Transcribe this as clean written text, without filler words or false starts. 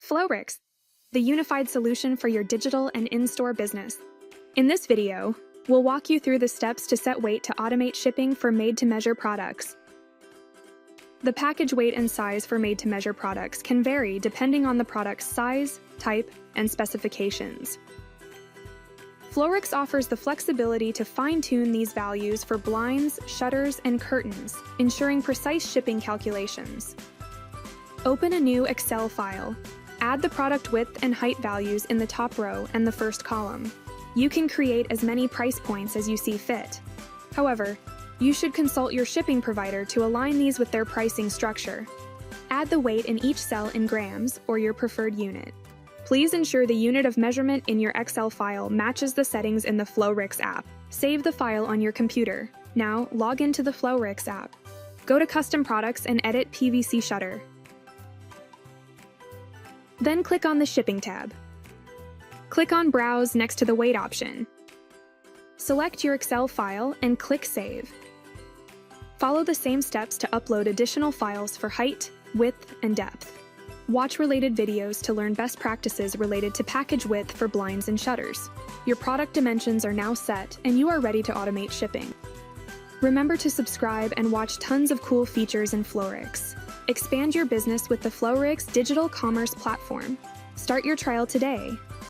FLOWRiX, the unified solution for your digital and in-store business. In this video, we'll walk you through the steps to set weight to automate shipping for made-to-measure products. The package weight and size for made-to-measure products can vary depending on the product's size, type, and specifications. FLOWRiX offers the flexibility to fine-tune these values for blinds, shutters, and curtains, ensuring precise shipping calculations. Open a new Excel file. Add the product width and height values in the top row and the first column. You can create as many price points as you see fit. However, you should consult your shipping provider to align these with their pricing structure. Add the weight in each cell in grams or your preferred unit. Please ensure the unit of measurement in your Excel file matches the settings in the FLOWRiX app. Save the file on your computer. Now, log into the FLOWRiX app. Go to Custom Products and edit PVC shutter. Then click on the Shipping tab. Click on Browse next to the weight option. Select your Excel file and click Save. Follow the same steps to upload additional files for height, width, and depth. Watch related videos to learn best practices related to package width for blinds and shutters. Your product dimensions are now set and you are ready to automate shipping. Remember to subscribe and watch tons of cool features in FLOWRiX. Expand your business with the FLOWRiX digital commerce platform. Start your trial today.